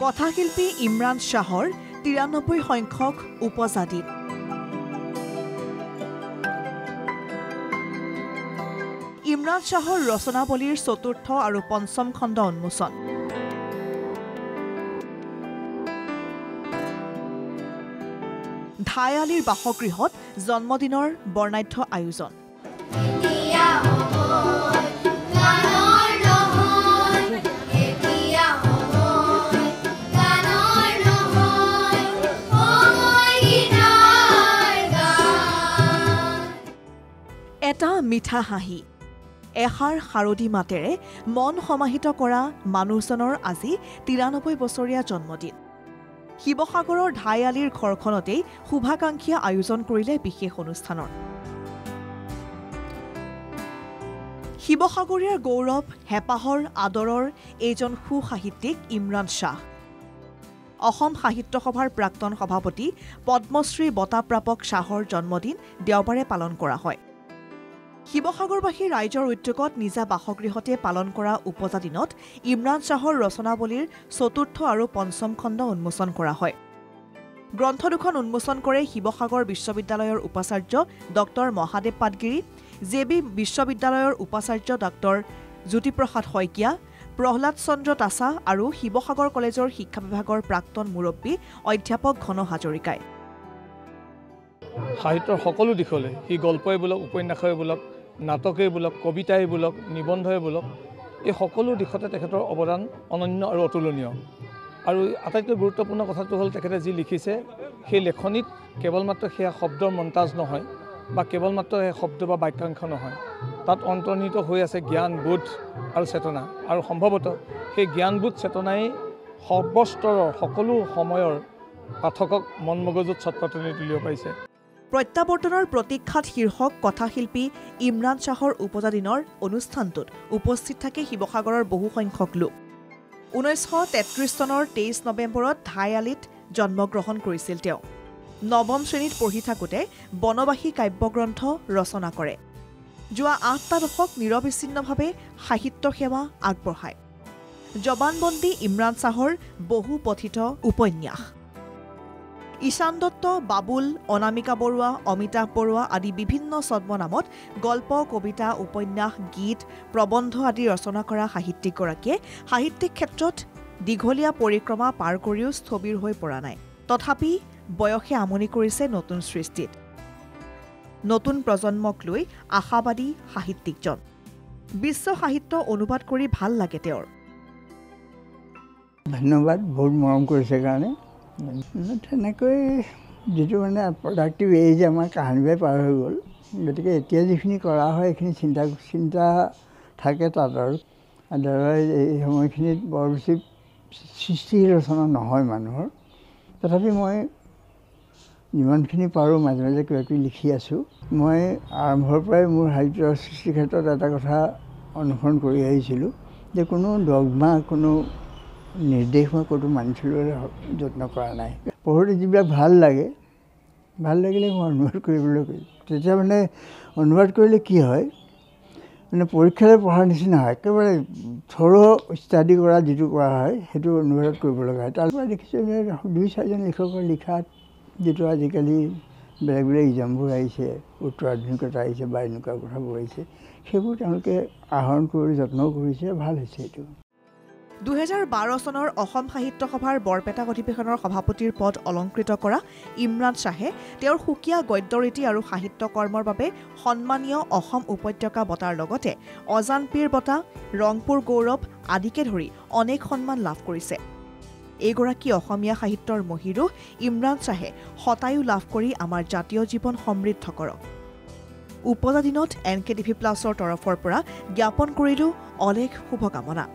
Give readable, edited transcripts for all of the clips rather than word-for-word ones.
কথাশিল্পী ইমৰান শ্বাহৰ ৯৩ সংখ্যক উপজাতি। ইমৰান শ্বাহৰ ৰচনাৱলীৰ ৪ৰ্থ আৰু ৫ম খণ্ড উন্মোচন। ধাই আলিৰ বাসগৃহত জন্মদিনৰ বৰ্ণাঢ্য আয়োজন। এটা মিঠা হাঁহি, এষাৰ শাৰদী মাতেৰে মন সমাহিত কৰা মানুহজনৰ আজি ৯৩ বছৰীয়া জন্মদিন। শিৱসাগৰৰ ধাই আলিৰ ঘৰখনতেই শুভাকাংক্ষীয়ে আয়োজন কৰিলে বিশেষ অনুষ্ঠানৰ। শিৱসাগৰীয়াৰ গৌৰৱ, হেঁপাহৰ আদৰৰ এইজন সুসাহিত্যিক ইমৰান শ্বাহ। অসম সাহিত্য সভাৰ প্ৰাক্তন সভাপতি পদ্মশ্ৰী বঁটাপ্ৰাপক শ্বাহৰ জন্মদিন দেওবাৰে পালন কৰা হয়। শিৱসাগৰবাসী ৰাইজৰ উদ্যোগত নিজা বাসগৃহতে পালন কৰা উপজাদিনত ইমৰান শ্বাহৰ ৰচনাৱলীৰ ৪ৰ্থ আৰু ৫ম খণ্ড উন্মোচন কৰা হয়। গ্ৰন্থ দুখন উন্মোচন কৰে শিৱসাগৰ বিশ্ববিদ্যালয়ৰ উপাচাৰ্য ড মহাদেৱ পাটগিৰি, JB বিশ্ববিদ্যালয়ৰ উপাচাৰ্য ড জ্যোতিপ্ৰসাদ শইকীয়া, প্ৰহ্লাদ চন্দ্ৰ তাছা আৰু শিৱসাগৰ কলেজৰ শিক্ষা বিভাগৰ প্ৰাক্তন মুৰব্বী অধ্যাপক ঘন হাজৰিকাই। সাহিত্যৰ সকলো দিশলৈ, সি গল্পই বোলক, উপন্যাসই বোলক, নাটকেই বোলক, কবিতাই বোলক, নিবন্ধই বোলক, এই সকলো দিশতে তেখেতৰ অৱদান অনন্য আৰু অতুলনীয়। আৰু আটাইতকৈ গুৰুত্বপূৰ্ণ কথাটো হ'ল তেখেতে যি লিখিছে সেই লেখনিত কেৱল মাত্ৰ সেয়া শব্দৰ মন্তাজ নহয় বা কেৱল মাত্ৰ সেই শব্দ বা বাক্যাংশ নহয়, তাত অন্তৰ্নিহিত হৈ আছে জ্ঞান, বোধ আৰু চেতনা। আৰু সম্ভৱতঃ সেই জ্ঞানবোধ চেতনাই সৰ্বস্তৰৰ সকলো সময়ৰ পাঠকক মন মগজুত ছটপটানি তুলিব পাৰিছে। প্ৰত্যাৱৰ্তনৰ প্ৰতীক্ষাত শীৰ্ষক কথাশিল্পী ইমৰান শ্বাহৰ উপজাদিনৰ অনুষ্ঠানটোত উপস্থিত থাকে শিৱসাগৰৰ বহুসংখ্যক লোক। ১৯৩৩ চনৰ ২৩ নৱেম্বৰত ধাই আলিত জন্মগ্ৰহণ কৰিছিল তেওঁ। ৯ম শ্ৰেণীত পঢ়ি থাকোঁতে বনবাসী কাব্যগ্ৰন্থ ৰচনা কৰে। যোৱা ৮টা দশক নিৰবিচ্ছিন্নভাৱে সাহিত্য সেৱা আগবঢ়ায়। জবানবন্দী ইমৰান শ্বাহৰ বহু পঠিত উপন্যাস। ঈশান দত্ত, বাবুল, অনামিকা বৰুৱা, অমিতাভ বৰুৱা আদি বিভিন্ন ছদ্মনামত গল্প, কবিতা, উপন্যাস, গীত, প্ৰবন্ধ আদি ৰচনা কৰা সাহিত্যিকগৰাকীয়ে সাহিত্যিক ক্ষেত্ৰত দীঘলীয়া পৰিক্ৰমা পাৰ কৰিও স্থবিৰ হৈ পৰা নাই। তথাপি বয়সে আমনি কৰিছে নতুন সৃষ্টিত। নতুন প্ৰজন্মক লৈ আশাবাদী সাহিত্যিকজন। বিশ্ব সাহিত্য অনুবাদ কৰি ভাল লাগে তেওঁৰ। ধন্যবাদ, বহুত মৰম কৰিছে কাৰণে। তেনেকৈ যিটো মানে প্ৰডাক্টিভ এজ আমাৰ কাহানিবাই পাৰ হৈ গ'ল, গতিকে এতিয়া যিখিনি কৰা হয় এইখিনি চিন্তা থাকে তাত। আৰু আদাৰৱাইজ এই সময়খিনিত বৰ বেছি সৃষ্টি ৰচনা নহয় মানুহৰ। তথাপি মই যিমানখিনি পাৰোঁ মাজে মাজে কিবা কিবি লিখি আছোঁ। মই আৰম্ভৰ পৰাই মোৰ সাহিত্য সৃষ্টিৰ ক্ষেত্ৰত এটা কথা অনুসৰণ কৰি আহিছিলোঁ যে কোনো ডগমা, কোনো নিৰ্দেশ মই ক'তো মানি চলিবলৈ যত্ন কৰা নাই। পঢ়োঁতে যিবিলাক ভাল লাগিলে মই অনুবাদ কৰিবলৈ কৈছোঁ। তেতিয়া মানে অনুবাদ কৰিলে কি হয়, মানে পৰীক্ষালৈ পঢ়াৰ নিচিনা হয়। একেবাৰে থৰ' ষ্টাডি কৰা যিটো কৰা হয় সেইটো অনুবাদত কৰিব লগা হয়। তাৰপৰা দেখিছোঁ যে ২-৪জন লিখকৰ লিখাত যিটো আজিকালি বেলেগ বেলেগ ইজামবোৰ আহিছে, উত্তৰ আধুনিকতা আহিছে বা এনেকুৱা কথাবোৰ আহিছে, সেইবোৰ তেওঁলোকে আহৰণ কৰিবলৈ যত্নও কৰিছে। ভাল হৈছে এইটো। ২০১২ চনৰ অসম সাহিত্য সভাৰ বৰপেটা অধিৱেশনৰ সভাপতিৰ পদ অলংকৃত কৰা ইমৰান শ্বাহে তেওঁৰ সুকীয়া গদ্যৰীতি আৰু সাহিত্য কৰ্মৰ বাবে সন্মানীয় অসম উপত্যকা বঁটাৰ লগতে অজানপীৰ বঁটা, ৰংপুৰ গৌৰৱ আদিকে ধৰি অনেক সন্মান লাভ কৰিছে। এইগৰাকী অসমীয়া সাহিত্যৰ মহিৰুহ ইমৰান শ্বাহে শতায়ু লাভ কৰি আমাৰ জাতীয় জীৱন সমৃদ্ধ কৰক। উপজাদিনত NKTV+ৰ তৰফৰ পৰা জ্ঞাপন কৰিলোঁ অলেখ শুভকামনা।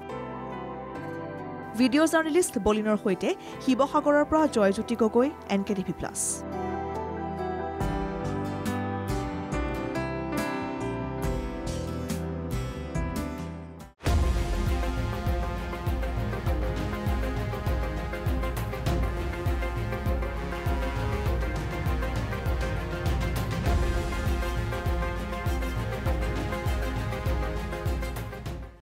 ভিডিঅ' জাৰ্নেলিষ্ট বলিনৰ সৈতে শিৱসাগৰৰ পৰা জয়জ্যোতি গগৈ, NKTV+।